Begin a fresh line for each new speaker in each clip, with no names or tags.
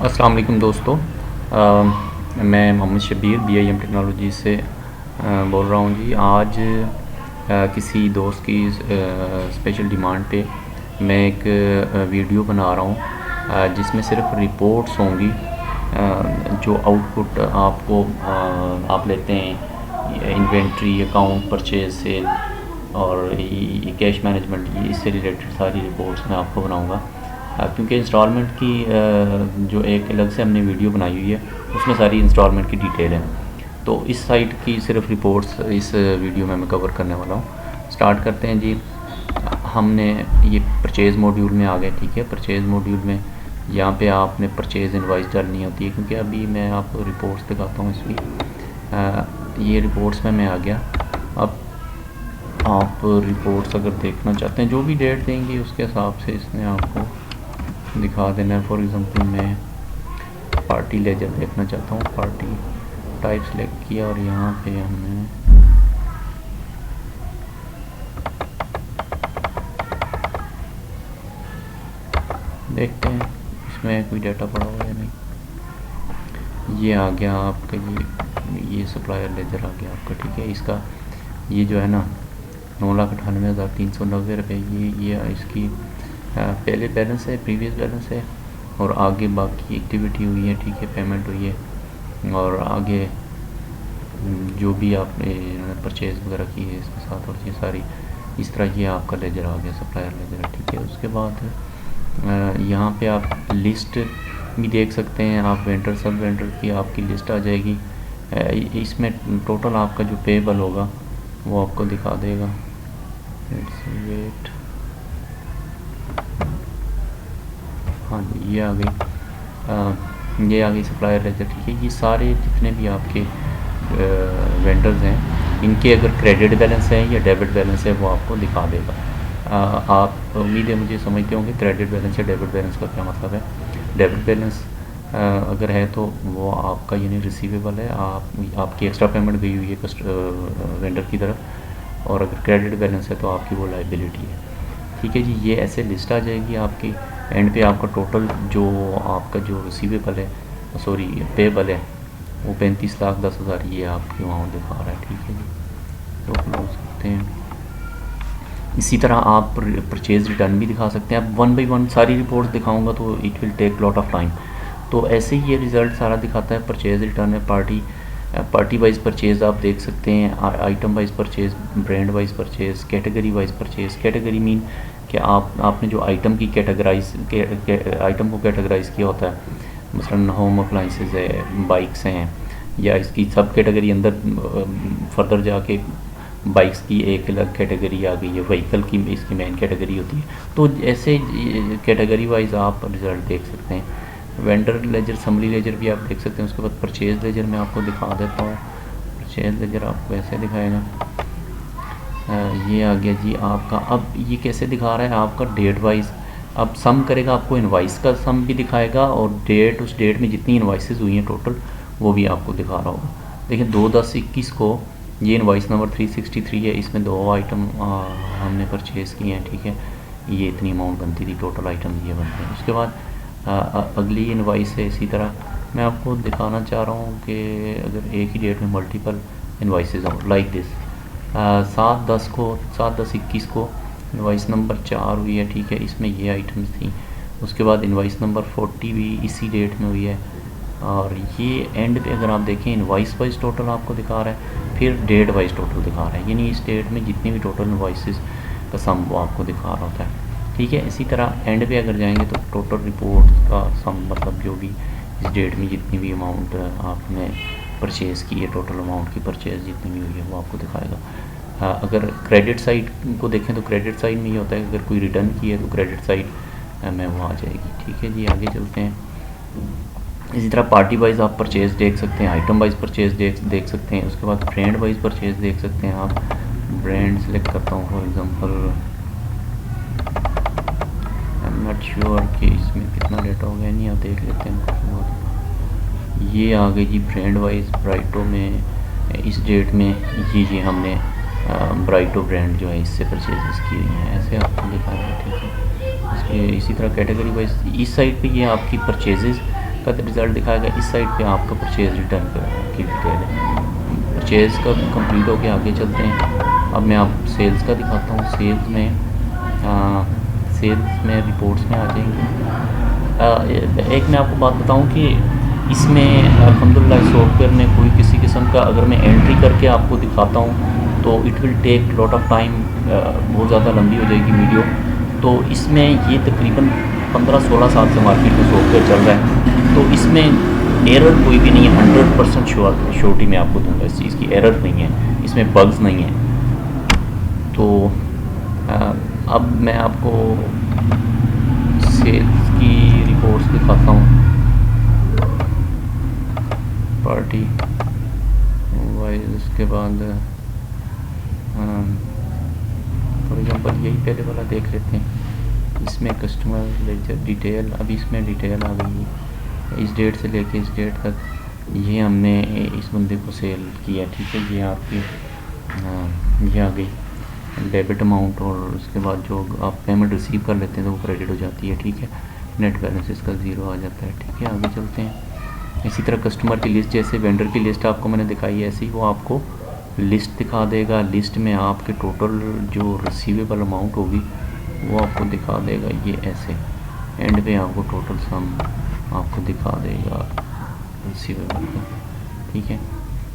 अस्सलाम वालेकुम दोस्तों। मैं मोहम्मद शबीर BIM टेक्नोलॉजी से बोल रहा हूँ जी। आज किसी दोस्त की स्पेशल डिमांड पे मैं एक वीडियो बना रहा हूँ जिसमें सिर्फ रिपोर्ट्स होंगी जो आउटपुट आपको आप लेते हैं इन्वेंट्री, अकाउंट, परचेज, सेल और ये कैश मैनेजमेंट, ये इससे रिलेटेड सारी रिपोर्ट्स मैं आपको बनाऊँगा। क्योंकि इंस्टॉलमेंट की जो एक अलग से हमने वीडियो बनाई हुई है उसमें सारी इंस्टॉलमेंट की डिटेल है। तो इस साइट की सिर्फ रिपोर्ट्स इस वीडियो में मैं कवर करने वाला हूँ। स्टार्ट करते हैं जी। हमने ये परचेज़ मॉड्यूल में आ गए, ठीक है। परचेज़ मॉड्यूल में यहाँ पे आपने परचेज़ इनवाइस डालनी होती है, क्योंकि अभी मैं आपको रिपोर्ट्स दिखाता हूँ इसकी। ये रिपोर्ट्स में मैं आ गया। अब आप रिपोर्ट्स अगर देखना चाहते हैं, जो भी डेट देंगी उसके हिसाब से इसने आपको दिखा देना है। फॉर एग्ज़ाम्पल मैं पार्टी लेजर देखना चाहता हूँ। पार्टी टाइप सेलेक्ट किया और यहाँ पे हमने देखते हैं इसमें कोई डाटा पड़ा हुआ है नहीं। ये आ गया आपका, ये सप्लायर लेजर आ गया आपका, ठीक है। इसका ये जो है ना 9,98,390 रुपये, ये इसकी पहले बैलेंस है, प्रीवियस बैलेंस है, और आगे बाकी एक्टिविटी हुई है, ठीक है, पेमेंट हुई है, और आगे जो भी आपने परचेज़ वगैरह की है इसके साथ, और ये सारी इस तरह ये आपका लेजर आ गया, सप्लायर लेजर, ठीक है। उसके बाद यहाँ पे आप लिस्ट भी देख सकते हैं। आप वेंडर, सब वेंडर की आपकी लिस्ट आ जाएगी। इसमें टोटल आपका जो पेबल होगा वो आपको दिखा देगा। वेट, हाँ जी, ये आ गई, ये आ गई सप्लायर लेजर, ठीक है। ये सारे जितने भी आपके वेंडर्स हैं, इनके अगर क्रेडिट बैलेंस है या डेबिट बैलेंस है वो आपको दिखा देगा। आप उम्मीद है मुझे समझते होंगे क्रेडिट बैलेंस या डेबिट बैलेंस का क्या मतलब है। डेबिट बैलेंस अगर है तो वो आपका यानी रिसीवेबल है, आपकी एक्स्ट्रा पेमेंट गई हुई है वेंडर की तरफ, और अगर क्रेडिट बैलेंस है तो आपकी वो लाइबिलिटी है, ठीक है जी। ये ऐसे लिस्ट आ जाएगी आपकी। एंड पे आपका टोटल जो आपका जो रिसीवेबल है, सॉरी पेबल है, वो 35,10,000 ये आपकी अमाउंट दिखा रहा है, ठीक है जी। तो क्लोज सकते हैं। इसी तरह आप परचेज़ रिटर्न भी दिखा सकते हैं। अब 1 बाई 1 सारी रिपोर्ट्स दिखाऊंगा तो it will take lot of time. तो ऐसे ही ये रिज़ल्ट सारा दिखाता है। परचेज़ रिटर्न में पार्टी वाइज परचेज़ आप देख सकते हैं, item wise purchase, brand wise purchase, category wise purchase. Category mean कि आपने जो आइटम की आइटम को कैटेगराइज किया होता है, मसलन होम अप्लाइंसेस है, बाइक्स हैं, या इसकी सब कैटेगरी अंदर फर्दर जाके बाइक्स की एक अलग कैटेगरी आ गई है, व्हीकल की इसकी मेन कैटेगरी होती है। तो ऐसे कैटेगरी वाइज आप रिज़ल्ट देख सकते हैं। वेंडर लेजर, समरी लेजर भी आप देख सकते हैं। उसके बाद परचेज़ लेजर मैं आपको दिखा देता हूँ। परचेज़ लेजर आपको ऐसे दिखाएगा। ये आ गया जी आपका। अब ये कैसे दिखा रहा है आपका डेट वाइज। अब सम करेगा, आपको इनवाइस का सम भी दिखाएगा, और डेट, उस डेट में जितनी इनवाइसेस हुई हैं टोटल वो भी आपको दिखा रहा होगा। देखिए 2/10/21 को ये इनवाइस नंबर 363 है, इसमें 2 आइटम हमने परचेज़ किए हैं, ठीक है। ये इतनी अमाउंट बनती थी, टोटल आइटम ये बनते हैं। उसके बाद अगली इनवाइस है। इसी तरह मैं आपको दिखाना चाह रहा हूँ कि अगर एक ही डेट में मल्टीपल इनवाइसेस हो, लाइक दिस। 7/10/21 को इनवाइस नंबर 4 हुई है, ठीक है। इसमें ये आइटम्स थी। उसके बाद इनवाइस नंबर 40 भी इसी डेट में हुई है, और ये एंड पे अगर आप देखें इनवाइस वाइज टोटल आपको दिखा रहा है, फिर डेट वाइज टोटल दिखा रहा है, यानी इस डेट में जितनी भी टोटल इनवाइसेस का सम वो आपको दिखा रहा होता है, ठीक है। इसी तरह एंड पे अगर जाएंगे तो टोटल रिपोर्ट का सम, मतलब जो भी इस डेट में जितनी भी अमाउंट आपने परचेज़ की है, टोटल अमाउंट की परचेज़ जितनी भी हुई है वो आपको दिखाएगा। अगर क्रेडिट साइड को देखें तो क्रेडिट साइड में ये होता है कि अगर कोई रिटर्न की है तो क्रेडिट साइड में वो आ जाएगी, ठीक है जी। आगे चलते हैं। इसी तरह पार्टी वाइज आप परचेज़ देख सकते हैं, आइटम वाइज परचेज़ देख सकते हैं। उसके बाद ब्रांड वाइज परचेज़ देख सकते हैं आप। ब्रांड सेलेक्ट करता हूँ, for example I am not sure कि इसमें कितना डेटा हो गया, नहीं आप देख लेते हैं। ये आ गई जी ब्रांड वाइज। ब्राइटो में इस डेट में ये हमने ब्राइटो ब्रांड जो है इससे परचेजेस की हुई हैं, ऐसे आपको दिखा रहा है, ठीक है। इसी तरह कैटेगरी वाइज इस साइड पे ये आपकी परचेजेस का रिज़ल्ट दिखाएगा। इस साइड पे आपका परचेज़ रिटर्न की डिटेल है। परचेज़ का कंप्लीट हो के आगे चलते हैं। अब मैं आप सेल्स का दिखाता हूँ। सेल्स में रिपोर्ट्स में आ जाएंगे। एक मैं आपको बात बताऊँ कि इसमें अल्हम्दुलिल्लाह सॉफ्टवेयर में कोई किसी किस्म का अगर मैं एंट्री करके आपको दिखाता हूँ तो it will take lot of time, बहुत ज़्यादा लंबी हो जाएगी वीडियो। तो इसमें ये तकरीबन 15-16 साल से मार्केट में सॉफ्टवेयर चल रहा है, तो इसमें एरर कोई भी नहीं है। 100% श्योरिटी मैं आपको दूंगा, इस चीज़ की एरर नहीं है, इसमें बग्स नहीं है। तो अब मैं आपको सेल्स की रिपोर्ट्स दिखाता हूँ। पार्टी वाइज उसके बाद फॉर एग्जांपल यही पहले वाला देख लेते हैं। इसमें कस्टमर लेजर डिटेल, अब इसमें डिटेल आ गई है इस डेट से लेके इस डेट तक। ये हमने इस बंदे को सेल किया, ठीक है। ये आपकी ये आ गई डेबिट अमाउंट, और उसके बाद जो आप पेमेंट रिसीव कर लेते हैं तो वो क्रेडिट हो जाती है, ठीक है। नेट बैलेंस इसका ज़ीरो आ जाता है, ठीक है। आगे चलते हैं। इसी तरह कस्टमर की लिस्ट, जैसे वेंडर की लिस्ट आपको मैंने दिखाई है, ऐसे ही वो आपको लिस्ट दिखा देगा। लिस्ट में आपके टोटल जो रिसीवेबल अमाउंट होगी वो आपको दिखा देगा, ये ऐसे एंड पे आपको टोटल सम आपको दिखा देगा रिसीवेबल का, ठीक है।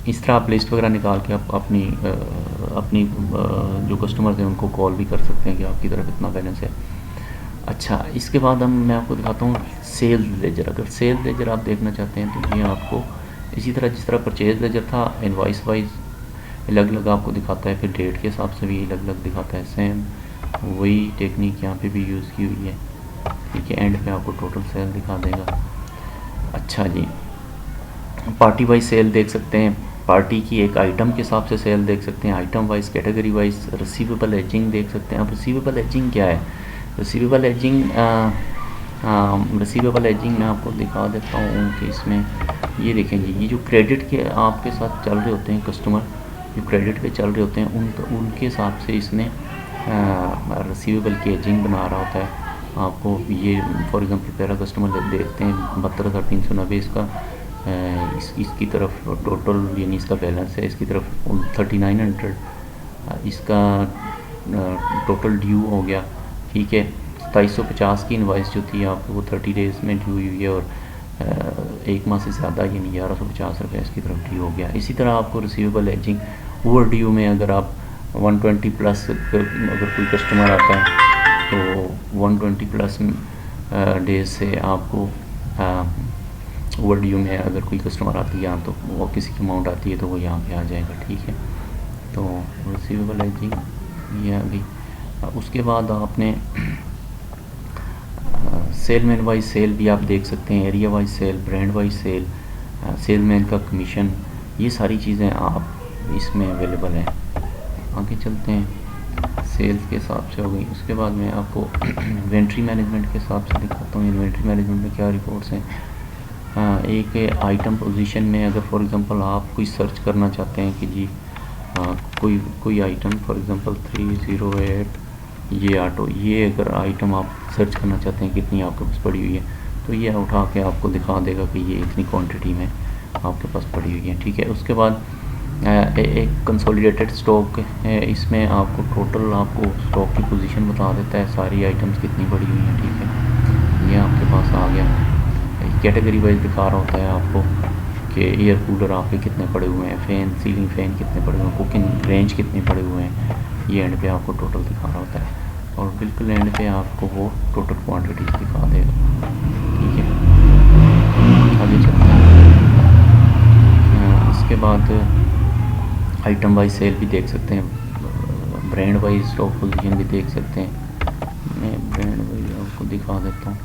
इस तरह आप लिस्ट वगैरह निकाल के आप अपनी जो कस्टमर्स हैं उनको कॉल भी कर सकते हैं कि आपकी तरफ इतना बैलेंस है। अच्छा, इसके बाद मैं आपको दिखाता हूँ सेल लेजर। अगर सेल लेजर आप देखना चाहते हैं तो ये आपको इसी तरह जिस तरह परचेज लेजर था, इनवॉइस वाइज अलग अलग आपको दिखाता है, फिर डेट के हिसाब से भी अलग अलग दिखाता है। सेम वही टेक्निक यहाँ पे भी यूज़ की हुई है, ठीक है। एंड पे आपको टोटल सेल दिखा देगा। अच्छा जी, पार्टी वाइज सेल देख सकते हैं, पार्टी की एक आइटम के हिसाब से सेल देख सकते हैं, item wise, category wise. Receivable ageing देख सकते हैं। अब रिसीवेबल एजिंग क्या है? रिसीवेबल एजिंग मैं आपको दिखा देता हूँ कि इसमें ये देखेंगे, ये जो क्रेडिट के आपके साथ चल रहे होते हैं कस्टमर, जो क्रेडिट पे चल रहे होते हैं उनके हिसाब से इसने रिसीवेबल की एजिंग बना रहा होता है आपको। ये फॉर एग्जांपल पहला कस्टमर देखते हैं 72,390, इसका इसकी तरफ टोटल यानी इसका बैलेंस है, इसकी तरफ 3900 इसका टोटल ड्यू हो गया, ठीक है। 2750 की इनवाइस जो थी आपको वो 30 डेज़ में ड्यू हुई है, और एक माह से ज़्यादा यानी 1150 रुपये इसकी तरफ ड्यू हो गया। इसी तरह आपको रिसीवेबल एजिंग ओवर ड्यू में अगर आप 120 प्लस अगर कोई कस्टमर आता है तो 120 प्लस डेज से आपको ओवर ड्यू में अगर कोई कस्टमर आती है यहाँ तो वो किसी की अमाउंट आती है तो वो यहाँ पे आ जाएगा, ठीक है। तो रिसीवेबल एजिंग ये आ गई। उसके बाद आपने सेलमैन वाइज सेल भी आप देख सकते हैं, area wise sale, brand wise sale, salesman का कमीशन, ये सारी चीज़ें आप इसमें अवेलेबल हैं। आगे चलते हैं। सेल्स के हिसाब से हो गई। उसके बाद मैं आपको इन्वेंट्री मैनेजमेंट के हिसाब से दिखाता हूँ। इन्वेंट्री मैनेजमेंट में क्या रिपोर्ट्स हैं। एक आइटम पोजीशन में अगर फॉर एग्जांपल आप कोई सर्च करना चाहते हैं कि जी कोई आइटम फॉर एग्जांपल 308 ये ऑटो, ये अगर आइटम आप सर्च करना चाहते हैं कितनी आपके पास पड़ी हुई है तो ये उठा के आपको दिखा देगा कि ये इतनी क्वांटिटी में आपके पास पड़ी हुई है, ठीक है। उसके बाद एक कंसोलिडेटेड स्टॉक है, इसमें आपको टोटल आपको स्टॉक की पोजीशन बता देता है, सारी आइटम्स कितनी पड़ी हुई हैं, ठीक है। ये आपके पास आ गया। कैटेगरी वाइज दिखा रहा होता है आपको कि एयर कूलर आपके कितने पड़े हुए हैं, फ़ैन, सीलिंग फ़ैन कितने पड़े हुए हैं, कुकिंग रेंज कितने पड़े हुए हैं, ये एंड पे आपको टोटल दिखा रहा होता है। और बिल्कुल एंड पे आपको वो टोटल क्वांटिटीज दिखा देगा, ठीक है। आगे चलते हैं। इसके बाद आइटम वाइज सेल भी देख सकते हैं, ब्रांड वाइज स्टॉक पोजीशन भी देख सकते हैं। मैं ब्रांड वाइज आपको दिखा देता हूँ।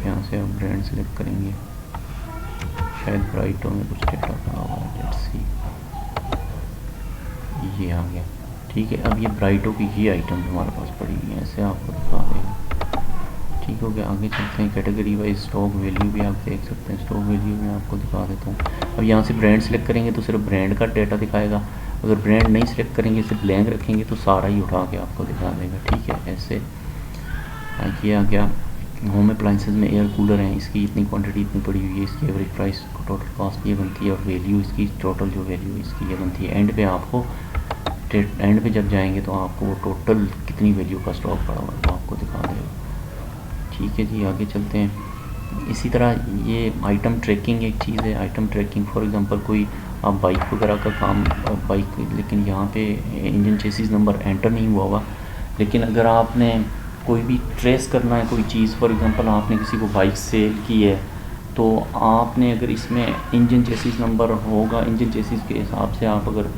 यहाँ से आप ब्रांड सेलेक्ट करेंगे, शायद ब्राइटो में कुछ डेटा था हुआ है, लेट्स सी, ये आ गया, ठीक है। अब ये ब्राइटो की ये आइटम हमारे पास पड़ी हुई है, ऐसे आपको दिखा देगा, ठीक हो गया। आगे चलते हैं। कैटेगरी वाइज स्टॉक वैल्यू भी आप देख सकते हैं, स्टॉक वैल्यू में आपको दिखा देता हूँ। अब यहाँ से ब्रांड सेलेक्ट करेंगे तो सिर्फ ब्रांड का डेटा दिखाएगा, अगर ब्रांड नहीं सेलेक्ट करेंगे सिर्फ ब्लैंक रखेंगे तो सारा ही उठा के आपको दिखा देगा, ठीक है। ऐसे ये आ गया होम अप्लाइंसेस में एयर कूलर हैं, इसकी इतनी क्वांटिटी इतनी पड़ी हुई है, इसकी एवरेज प्राइस टोटल कॉस्ट ये बनती है और वैल्यू इसकी टोटल जो वैल्यू इसकी ये बनती है। एंड पे आपको एंड पे जब जाएंगे तो आपको टोटल कितनी वैल्यू का स्टॉक पड़ा हुआ है वो आपको दिखा देगा। ठीक है जी, आगे चलते हैं। इसी तरह ये आइटम ट्रैकिंग एक चीज़ है। आइटम ट्रैकिंग फॉर एग्जांपल कोई आप बाइक वगैरह का काम बाइक, लेकिन यहाँ पे इंजन चेसिस नंबर एंटर नहीं हुआ होगा, लेकिन अगर आपने कोई भी ट्रेस करना है कोई चीज़, फॉर एग्जांपल आपने किसी को बाइक सेल की है तो आपने अगर इसमें इंजन चेसिस नंबर होगा, इंजन चेसिस के हिसाब से आप अगर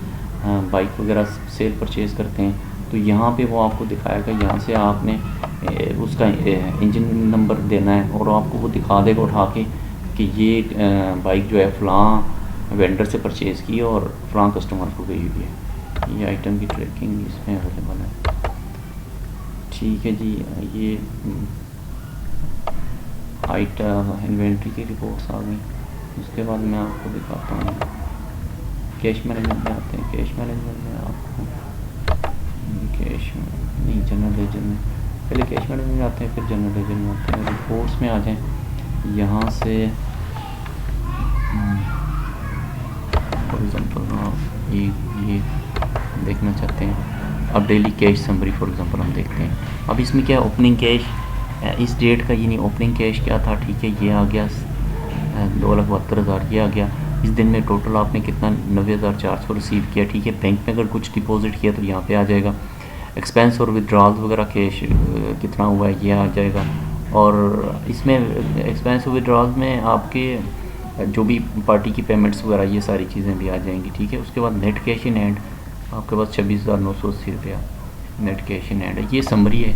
बाइक वगैरह सेल परचेज़ करते हैं तो यहाँ पे वो आपको दिखाएगा, यहाँ से आपने उसका इंजन नंबर देना है और आपको वो दिखा देगा उठा के कि ये बाइक जो है फ़लाँ वेंडर से परचेज़ की और फ़लाँ कस्टमर को गई हुई है। ये आइटम की ट्रैकिंग इसमें अवेलेबल है। ठीक है जी, ये आइटम इन्वेंट्री की रिपोर्ट्स आ गई। उसके बाद मैं आपको दिखाता हूँ कैश मैनेजमेंट में आते हैं। कैश मैनेजमेंट में आपको कैश नहीं जनरल लेजर में, पहले कैश मैनेजमेंट में आते हैं फिर जनरल लेजर में आते हैं। रिपोर्ट्स में आ जाएँ, यहाँ से फॉर एग्ज़ाम्पल आप ये देखना चाहते हैं, अब daily cash summary for example हम देखते हैं। अब इसमें क्या ओपनिंग कैश इस डेट का, ये नहीं ओपनिंग कैश क्या था, ठीक है, ये आ गया 2,72,000 ये आ गया। इस दिन में टोटल आपने कितना 90,400 रिसीव किया, ठीक है। बैंक में अगर कुछ डिपॉजिट किया तो यहाँ पे आ जाएगा। एक्सपेंस और विड्रॉल्स वगैरह कैश कितना हुआ है ये आ जाएगा। और इसमें एक्सपेंस और विड्रॉल्स में आपके जो भी पार्टी की पेमेंट्स वगैरह ये सारी चीज़ें भी आ जाएंगी, ठीक है। उसके बाद नेट कैश इन हैंड आपके पास 26,980 रुपया नेट कैश इन हैंड है। ये समरी है।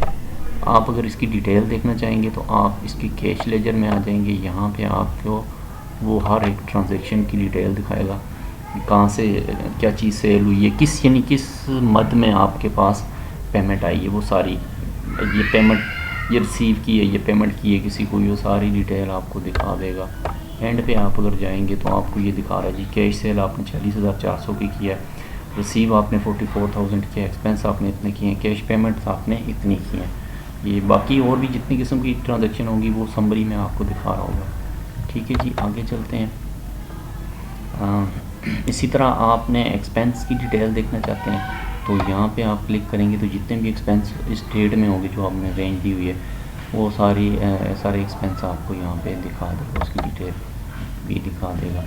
आप अगर इसकी डिटेल देखना चाहेंगे तो आप इसकी कैश लेजर में आ जाएंगे। यहाँ पे आपको वो हर एक ट्रांजैक्शन की डिटेल दिखाएगा, कहाँ से क्या चीज़ सेल हुई है, किस यानी किस मद में आपके पास पेमेंट आई है, वो सारी ये पेमेंट ये रिसीव की है, ये पेमेंट की है किसी को, ये सारी डिटेल आपको दिखा देगा। एंड पे आप अगर जाएंगे तो आपको ये दिखा रहा है जी कैश सेल आपने 40,400 की किया है, रिसीव आपने 44,000 किया, एक्सपेंस आपने इतने किए हैं, कैश पेमेंट आपने इतनी की हैं। ये बाकी और भी जितनी किस्म की ट्रांजैक्शन होंगी वो समरी में आपको दिखा रहा होगा। ठीक है जी, आगे चलते हैं। इसी तरह आपने एक्सपेंस की डिटेल देखना चाहते हैं तो यहाँ पे आप क्लिक करेंगे तो जितने भी एक्सपेंस इस डेट में होंगे जो आपने रेंज दी हुई है वो सारे एक्सपेंस आपको यहाँ पे दिखा देगा, उसकी डिटेल भी दिखा देगा।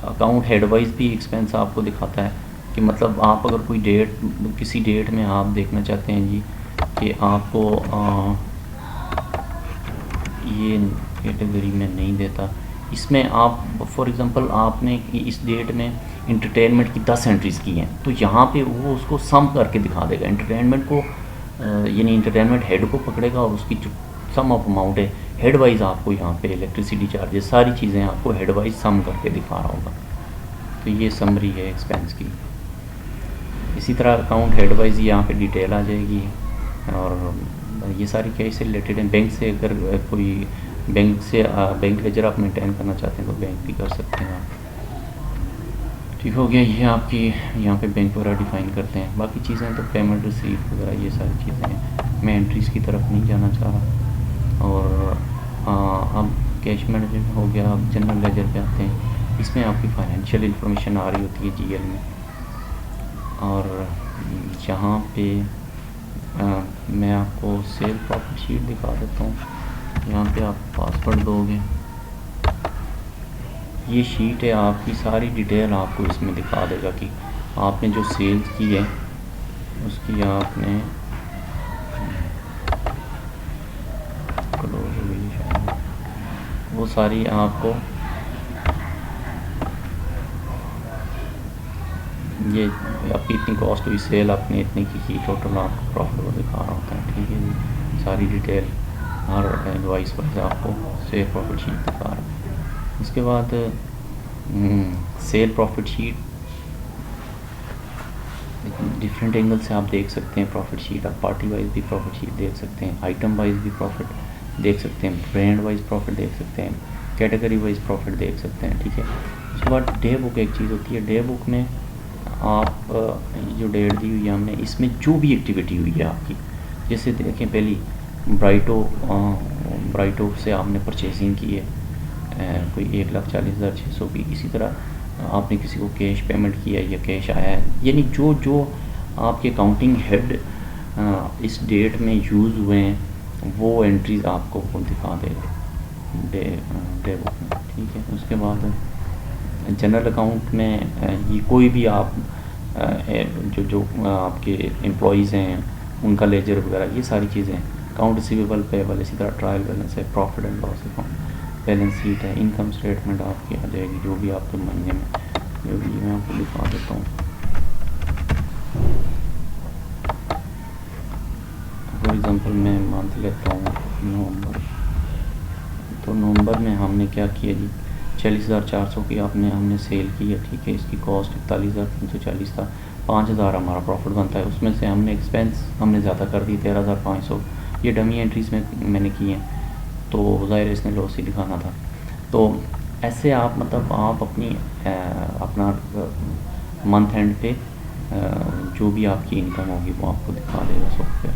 अकाउंट हेड वाइज भी एक्सपेंस आपको दिखाता है कि मतलब आप अगर कोई डेट किसी डेट में आप देखना चाहते हैं जी कि आपको ये कैटेगरी में नहीं देता, इसमें आप फॉर एग्ज़ाम्पल आपने इस डेट में इंटरटेनमेंट की 10 एंट्रीज़ की हैं तो यहाँ पे वो उसको सम करके दिखा देगा। इंटरटेनमेंट को यानी इंटरटेनमेंट हेड को पकड़ेगा और उसकी जो सम ऑफ अमाउंट है हेड वाइज आपको यहाँ पे इलेक्ट्रिसिटी चार्जेस सारी चीज़ें आपको हेड वाइज सम करके दिखा रहा होगा। तो ये समरी है एक्सपेंस की। इसी तरह अकाउंट हेड वाइज यहाँ पे डिटेल आ जाएगी और ये सारी कैश से रिलेटेड हैं। बैंक से अगर कोई बैंक लेजर आप मेंटेन करना चाहते हैं तो बैंक भी कर सकते हैं आप। ठीक हो गया, ये आपकी यहाँ पे बैंक वगैरह डिफ़ाइन करते हैं। बाकी चीज़ें तो पेमेंट रिसीव वगैरह ये सारी चीज़ें हैं। मैं एंट्रीज़ की तरफ नहीं जाना चाह रहा। और अब कैश मैनेजमेंट हो गया, अब जनरल लेजर पे आते हैं। इसमें आपकी फाइनेंशियल इंफॉर्मेशन आ रही होती है जीएल में। और यहाँ पे मैं आपको सेल प्रॉफिट शीट दिखा देता हूँ। यहाँ पे आप पासवर्ड दोगे, ये शीट है आपकी, सारी डिटेल आपको इसमें दिखा देगा कि आपने जो सेल्स की है उसकी आपने वो सारी आपको ये आपकी इतनी कॉस्ट हुई, सेल आपने इतनी की, टोटल आपको प्रॉफिट वो दिखा रहा होता है। ठीक है जी, सारी डिटेल हर एडवाइस पर आपको सेल प्रॉफिट शीट दिखा रहा है। उसके बाद sale profit sheet different angle से आप देख सकते हैं। प्रॉफिट शीट आप पार्टी वाइज भी प्रॉफिट शीट देख सकते हैं, आइटम वाइज भी प्रॉफिट देख सकते हैं, ब्रांड वाइज प्रॉफिट देख सकते हैं, कैटेगरी वाइज प्रॉफिट देख सकते हैं। ठीक है, उसके बाद डे बुक एक चीज़ होती है। डे बुक में आप जो डेट दी हुई है हमने, इसमें जो भी एक्टिविटी हुई है आपकी, जैसे देखें पहली ब्राइटो से आपने परचेजिंग की है कोई 1,40,600 की, इसी तरह आपने किसी को कैश पेमेंट किया या कैश आया है, यानी जो जो आपके अकाउंटिंग हेड इस डेट में यूज़ हुए हैं वो एंट्रीज आपको वो दिखा देगा डे डे बुक में, ठीक है। उसके बाद जनरल अकाउंट में ये कोई भी आप जो जो आपके एम्प्लॉयज़ हैं उनका लेजर वगैरह ये सारी चीज़ें, अकाउंट रिसीवेबल पेबल, इसी तरह ट्रायल बैलेंस है, profit and loss account, balance sheet है, इनकम स्टेटमेंट आपकी आ जाएगी जो भी आपके महीने में, जो भी मैं आपको दिखा देता हूँ। फॉर एग्ज़ाम्पल मैं मान लेता हूँ नवंबर, तो नवंबर में हमने क्या किया जी, 40,400 की हमने सेल की है, ठीक है। इसकी कॉस्ट 41,340 था, 5,000 हमारा प्रॉफिट बनता है, उसमें से हमने एक्सपेंस हमने ज़्यादा कर दी 13,500, ये डमी एंट्रीज़ में मैंने की हैं, तो ज़ाहिर है इसने लॉस ही दिखाना था। तो ऐसे आप मतलब आप अपनी अपना मंथ एंड पे जो भी आपकी इनकम होगी वो आपको दिखा देगा सॉफ्टवेयर।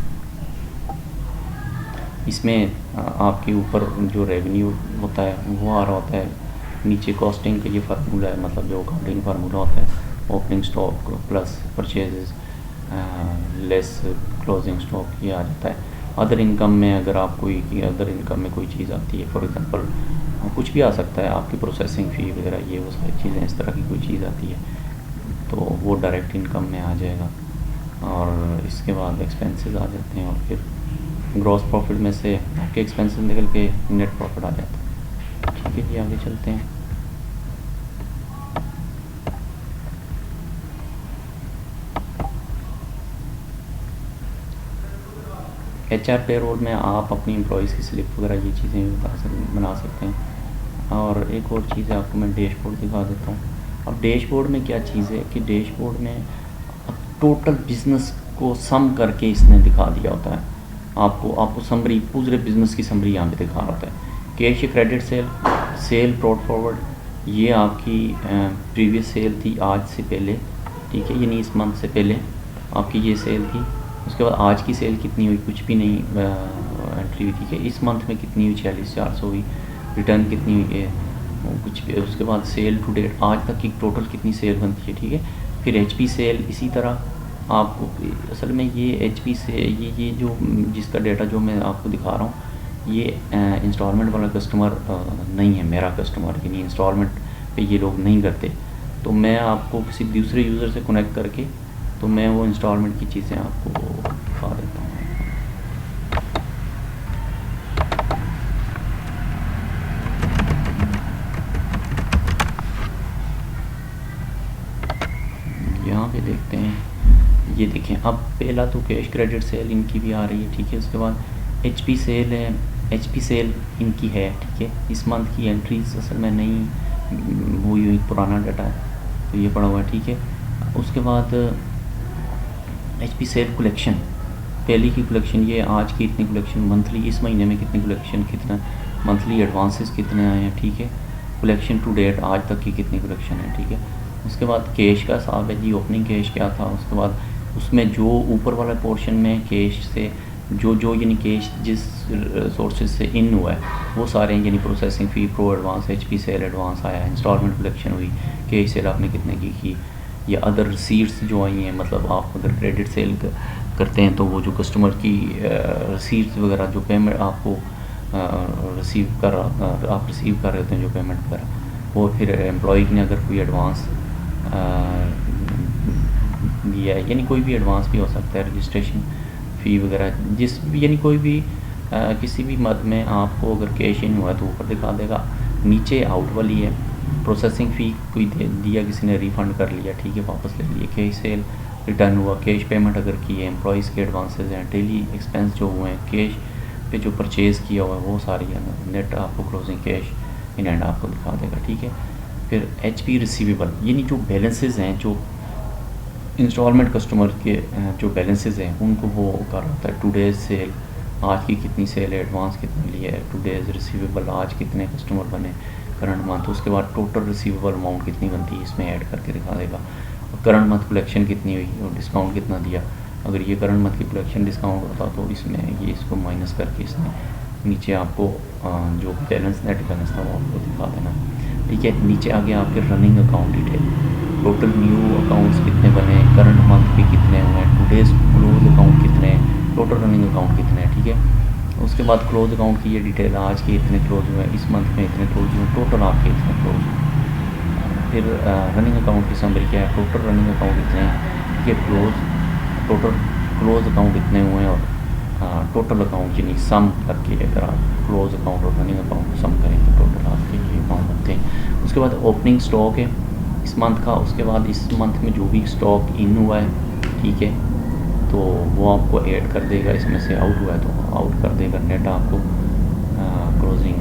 इसमें आपके ऊपर जो रेवेन्यू होता है वो आ रहा होता है, नीचे कॉस्टिंग का ये फार्मूला है, मतलब जो अकाउंटिंग फार्मूला होता है, opening stock plus purchases less closing stock, ये आ जाता है। अदर इनकम में अगर आप कोई अदर इनकम में कोई चीज़ आती है, फॉर एग्ज़ाम्पल कुछ भी आ सकता है, आपकी प्रोसेसिंग फ़ी वगैरह ये वो सारी चीज़ें, इस तरह की कोई चीज़ आती है तो वो डायरेक्ट इनकम में आ जाएगा। और इसके बाद एक्सपेंसेस आ जाते हैं और फिर ग्रॉस प्रॉफिट में से आपके एक्सपेंसेस निकल के नेट प्रॉफिट आ जाता है, ठीक है जी। आगे चलते हैं। HR पेरोल में आप अपनी एम्प्लॉयज़ की स्लिप वगैरह ये चीज़ें बना सकते हैं। और एक और चीज़ है, आपको मैं डैशबोर्ड दिखा देता हूँ। अब डैशबोर्ड में क्या चीज़ है कि डैशबोर्ड में टोटल बिज़नेस को सम करके इसने दिखा दिया होता है आपको समरी, पूरे बिज़नेस की समरी यहाँ पे दिखा रहा होता है। कैश या क्रेडिट सेल ब्रॉट फॉरवर्ड, ये आपकी प्रीवियस सेल थी आज से पहले, ठीक है, यानी इस मंथ से पहले आपकी ये सेल थी। उसके बाद आज की सेल कितनी हुई, कुछ भी नहीं एंट्री हुई, ठीक है। इस मंथ में कितनी हुई, 46,400 हुई। रिटर्न कितनी हुई है, कुछ भी। उसके बाद सेल टू डेट आज तक की टोटल कितनी सेल बनती है, ठीक है। फिर HP सेल, इसी तरह आपको असल में ये HP से ये जो जिसका डेटा जो मैं आपको दिखा रहा हूँ ये इंस्टॉलमेंट वाला कस्टमर नहीं है मेरा कस्टमर, यानी इंस्टॉलमेंट पे ये लोग नहीं करते। तो मैं आपको किसी दूसरे यूज़र से कनेक्ट करके तो मैं वो इंस्टॉलमेंट की चीज़ें आपको दिखा देता हूँ। यहाँ पे देखते हैं, ये देखें, अब पहला तो कैश क्रेडिट सेल इनकी भी आ रही है, ठीक है। उसके बाद HP सेल है, HP सेल इनकी है, ठीक है। इस मंथ की एंट्रीज असल में नहीं हुई पुराना डाटा है तो ये पड़ा हुआ है, ठीक है। उसके बाद HP सेल कलेक्शन, पहली की कलेक्शन ये आज की इतनी कलेक्शन, मंथली इस महीने में कितनी कलेक्शन, कितना मंथली एडवांसेस कितने आए हैं, ठीक है। कलेक्शन टू डेट आज तक की कितनी कलेक्शन है, ठीक है। उसके बाद कैश का हिसाब है जी, ओपनिंग कैश क्या था। उसके बाद उसमें जो ऊपर वाला पोर्शन में कैश से जो यानी कैश जिस सोर्सेज से इन हुआ है वो सारे हैं, यानी processing fee, pro advance, HP sale advance आया है, इंस्टॉलमेंट कलेक्शन हुई, कैश सेल आपने कितने की, या अदर रिसीट्स जो आई हैं, मतलब आप अगर क्रेडिट सेल करते हैं तो वो जो कस्टमर की रिसीट्स वगैरह जो पेमेंट आपको रिसीव कर रहे होते हैं जो पेमेंट वगैरह, वो फिर एम्प्लॉय ने अगर कोई एडवांस दिया है, यानी कोई भी एडवांस भी हो सकता है, रजिस्ट्रेशन फ़ी वगैरह जिस यानी कोई भी किसी भी मद में आपको अगर कैश इन हुआ तो ऊपर दिखा देगा। नीचे आउट वाली है, प्रोसेसिंग फ़ी कोई दिया, किसी ने रिफ़ंड कर लिया, ठीक है, वापस ले लिए। कैश सेल रिटर्न हुआ, कैश पेमेंट अगर की है, एम्प्लॉयज़ के एडवांसेज हैं, डेली एक्सपेंस जो हुए हैं, कैश पे जो परचेज़ किया हुआ है वो सारी है, नेट आपको क्लोजिंग कैश इन एंड आपको दिखा देगा, ठीक है। फिर HP रिसीवेबल, यानी जो बैलेंसेज हैं, जो इंस्टॉलमेंट कस्टमर के जो बैलेंसेज हैं उनको वो कर होता है। 2 डेज़ सेल, आज की कितनी सेल है, एडवांस कितने लिए है, 2 डेज़ रिसीवेबल, आज कितने कस्टमर बने करंट मंथ। उसके बाद टोटल रिसीवेबल अमाउंट कितनी बनती है इसमें ऐड करके दिखा देगा। और करंट मंथ कलेक्शन कितनी हुई और डिस्काउंट कितना दिया, अगर ये करंट मंथ की कलेक्शन डिस्काउंट होता तो इसमें ये इसको माइनस करके इसमें नीचे आपको जो बैलेंस नेट बैलेंस था वो आपको दिखा देना। ठीक है, नीचे आगे आपके running account detail, total new accounts कितने बने, करंट मंथ पे कितने हुए, टुडेज क्लोज अकाउंट कितने हैं, टोटल रनिंग अकाउंट कितने हैं। ठीक है, उसके बाद क्लोज अकाउंट की ये डिटेल, आज के इतने क्लोज हुए, इस मंथ में इतने क्लोज हुए, टोटल आपके इतने क्लोज हुए। फिर रनिंग अकाउंट की समरी क्या है, टोटल रनिंग अकाउंट कितने हैं, ये क्लोज टोटल क्लोज अकाउंट कितने हुए हैं, और टोटल अकाउंट यानी सम करके अगर आप क्लोज अकाउंट और रनिंग अकाउंट सम करें तो टोटल आपके ये अकाउंट बनते हैं। उसके बाद ओपनिंग स्टॉक है इस मंथ का, उसके बाद इस मंथ में जो भी स्टॉक इन हुआ है, ठीक है, तो वो आपको ऐड कर देगा, इसमें से आउट हुआ है तो आउट कर देगा, नेट आपको क्लोजिंग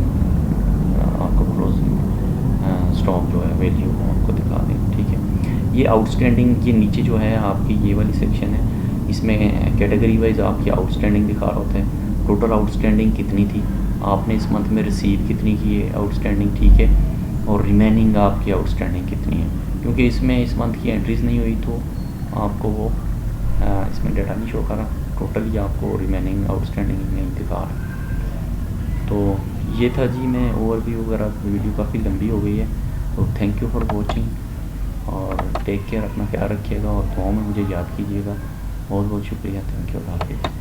स्टॉक जो है वैल्यू आपको दिखा देगा। ठीक है, ये आउटस्टैंडिंग, ये नीचे जो है आपकी ये वाली सेक्शन है, इसमें कैटेगरी वाइज आपकी आउटस्टैंडिंग दिखा रहा होता है, टोटल आउटस्टैंडिंग कितनी थी, आपने इस मंथ में रिसीव कितनी की है आउटस्टैंडिंग, ठीक है, और रिमेनिंग आपकी आउटस्टैंडिंग कितनी है, क्योंकि इसमें इस मंथ की एंट्रीज नहीं हुई तो आपको वो इसमें डाटा नहीं शो करा, टोटली आपको रिमेनिंग आउटस्टैंडिंग नहीं दिखा रहा। तो ये था जी, मैं ओवरव्यू वगैरह, वीडियो काफ़ी लंबी हो गई है, तो थैंक यू फॉर वॉचिंग और टेक केयर, अपना ख्याल रखिएगा और दुआओं में मुझे याद कीजिएगा। बहुत बहुत शुक्रिया, थैंक यू, अल्लाह हाफिज़।